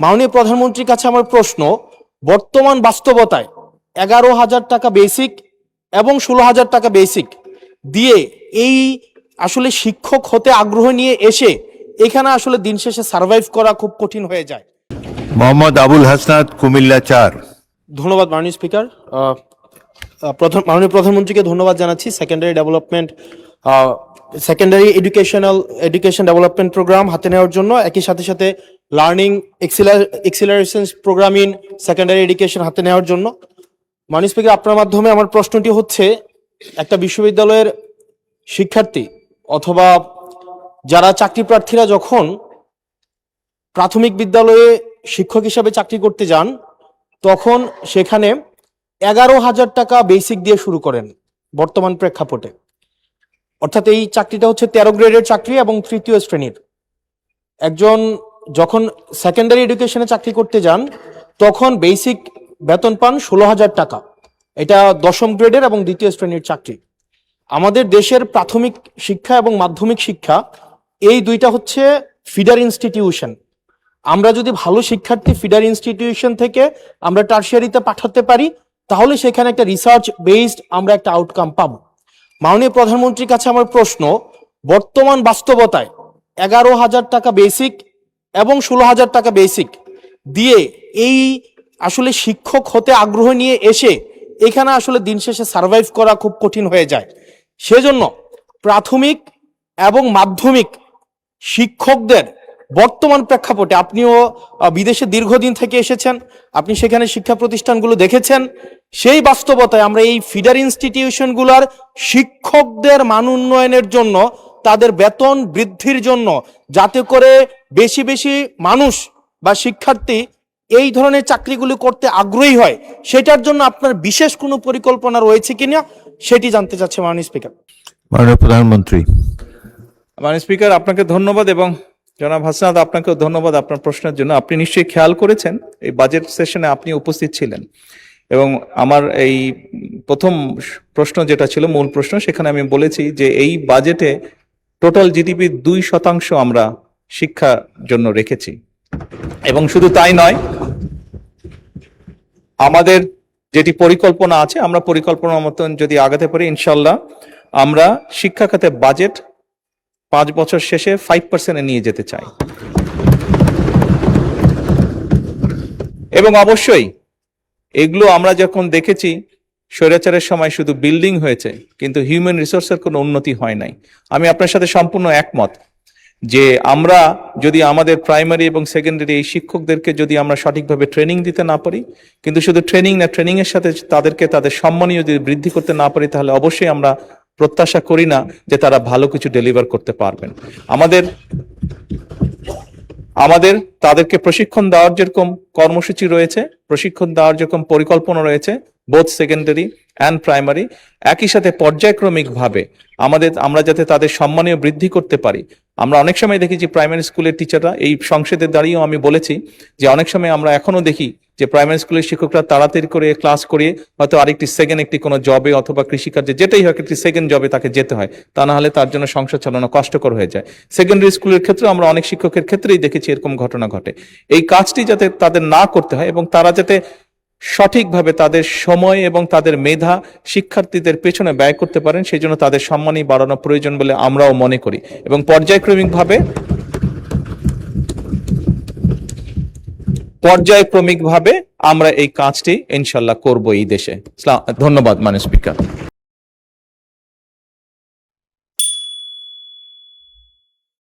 মাননীয় প্রধানমন্ত্রীর কাছে আমার প্রশ্ন, বর্তমান বাস্তবতায় 11,000 টাকা বেসিক এবং 16,000 টাকা বেসিক দিয়ে এই আসলে শিক্ষক হতে আগ্রহ নিয়ে এসে এখানে আসলে দিন শেষে সার্ভাইভ করা খুব কঠিন হয়ে যায়। মোহাম্মদ আবুল হাসনাত, কুমিল্লা 4। ধন্যবাদ মাননীয় স্পিকার। মাননীয় প্রধানমন্ত্রীকে ধন্যবাদ জানাচ্ছি। সেকেন্ডারি এডুকেশন ডেভেলপমেন্ট প্রোগ্রাম হাতে নেওয়ার জন্য, একই সাথে সাথে learning acceleration program in secondary education হাতে নেওয়ার জন্য। মাননীয় স্পিকার, আপনার মাধ্যমে আমার প্রশ্নটি হচ্ছে, একটা বিশ্ববিদ্যালয়ের শিক্ষার্থী অথবা যারা চাকরি প্রার্থীরা যখন প্রাথমিক বিদ্যালয়ে শিক্ষক হিসাবে চাকরি করতে যান, তখন সেখানে 11,000 টাকা বেসিক দিয়ে শুরু করেন বর্তমান প্রেক্ষাপটে। অর্থাৎ এই চাকরিটা হচ্ছে 13 গ্রেডের চাকরি এবং 3য় শ্রেণীর। একজন যখন সেকেন্ডারি এডুকেশনে চাকরি করতে যান তখন বেসিক বেতন পান 16,000 টাকা। এটা 10ম গ্রেডের এবং 2য় শ্রেণীর চাকরি। আমাদের দেশের প্রাথমিক শিক্ষা এবং মাধ্যমিক শিক্ষা এই দুইটা হচ্ছে ফিডার ইনস্টিটিউশন। আমরা যদি ভালো শিক্ষার্থী ফিডার ইনস্টিটিউশন থেকে আমরা টারশিয়ারিতে পাঠাতে পারি, তাহলে সেখানে একটা রিসার্চ বেসড আমরা একটা আউটকাম পাবো। মাননীয় প্রধানমন্ত্রীর কাছে আমার প্রশ্ন, বর্তমান বাস্তবতায় 11,000 টাকা বেসিক এবং 16,000 টাকা বেসিক দিয়ে এই আসলে শিক্ষক হতে আগ্রহ নিয়ে এসে এখানে আসলে দিন শেষে সার্ভাইভ করা খুব কঠিন হয়ে যায়। সেজন্য প্রাথমিক এবং মাধ্যমিক শিক্ষকদের বর্তমান প্রেক্ষাপটে, আপনিও বিদেশে দীর্ঘদিন থেকে এসেছেন, আপনি সেখানে শিক্ষা প্রতিষ্ঠানগুলো দেখেছেন, সেই বাস্তবতায় আমরা এই ফিডার ইনস্টিটিউশনগুলোর শিক্ষকদের মান উন্নয়নের জন্য, তাদের বেতন বৃদ্ধির জন্য, যাতে করে বেশি বেশি মানুষ বা শিক্ষার্থী এই ধরনের চাকরিগুলি করতে আগ্রহী হয়, সেটার জন্য আপনার বিশেষ কোনো পরিকল্পনা রয়েছে কিনা সেটি জানতে চাচ্ছি মাননীয় স্পিকার। মাননীয় প্রধানমন্ত্রী। মাননীয় স্পিকার, আপনাকে ধন্যবাদ এবং জনাব হাসনাত, আপনাকেও ধন্যবাদ আপনার প্রশ্নের জন্য। আপনি নিশ্চয়ই খেয়াল করেছেন এই বাজেট সেশনে আপনি উপস্থিত ছিলেন এবং আমার এই প্রথম প্রশ্ন যেটা ছিল মূল প্রশ্ন, সেখানে আমি বলেছি যে এই বাজেটে টোটাল জিডিপির 2% আমরা শিক্ষার জন্য রেখেছি। এবং শুধু তাই নয়, আমাদের যেটি পরিকল্পনা আছে, আমরা পরিকল্পনার মতন যদি আগাতে পারি, ইনশাল্লাহ আমরা শিক্ষা খাতে বাজেট 5 বছর শেষে 5% নিয়ে যেতে চাই। এবং অবশ্যই এগুলো আমরা যখন দেখেছি, স্বৈরাচারের সময় শুধু বিল্ডিং হয়েছে কিন্তু হিউম্যান রিসোর্সের কোনো উন্নতি হয় নাই। আমি আপনার সাথে সম্পূর্ণ একমত যে আমরা যদি আমাদের প্রাইমারি এবং সেকেন্ডারি এই শিক্ষকদেরকে যদি আমরা সঠিকভাবে ট্রেনিং দিতে না পারি, কিন্তু শুধু ট্রেনিং না, ট্রেনিং এর সাথে তাদেরকে তাদের সম্মানীয় যদি বৃদ্ধি করতে না পারি, তাহলে অবশ্যই আমরা প্রত্যাশা করি না যে তারা ভালো কিছু ডেলিভার করতে পারবেন। আমাদের তাদেরকে প্রশিক্ষণ দেওয়ার যেরকম কর্মসূচি রয়েছে, প্রশিক্ষণ দেওয়ার যেরকম পরিকল্পনা রয়েছে, বোথ সেকেন্ডারি অ্যান্ড প্রাইমারি, একই সাথে পর্যায়ক্রমিকভাবে আমরা যাতে তাদের সম্মানীয় বৃদ্ধি করতে পারি। আমরা অনেক সময় দেখি যে প্রাইমারি স্কুলের টিচাররা, এই সংসদে দাঁড়িয়েও আমি বলেছি যে অনেক সময় আমরা এখনো দেখি যে প্রাইমারি স্কুলের শিক্ষকরা তাড়াতাড়ি করে ক্লাস করিয়ে হয়তো আরেকটি সেকেন্ড একটি কোনো জবে অথবা কৃষিকার্যে যেটাই হোক একটি সেকেন্ড জবে তাকে যেতে হয়, তা না হলে তার জন্য সংসার চালানো কষ্টকর হয়ে যায়। সেকেন্ডারি স্কুলের ক্ষেত্রে আমরা অনেক শিক্ষকের ক্ষেত্রেই দেখেছি এরকম ঘটনা ঘটে। এই কাজটি যাতে তাদের না করতে হয় এবং তারা যাতে সঠিকভাবে তাদের সময় এবং তাদের মেধা শিক্ষার্থীদের পেছনে ব্যয় করতে পারেন, সেই জন্য তাদের সম্মানই বাড়ানো প্রয়োজন বলে আমরাও মনে করি এবং পর্যায়ক্রমিকভাবে আমরা এই কাজটি ইনশাল্লাহ করব এই দেশে। ধন্যবাদ মাননীয় স্পিকার।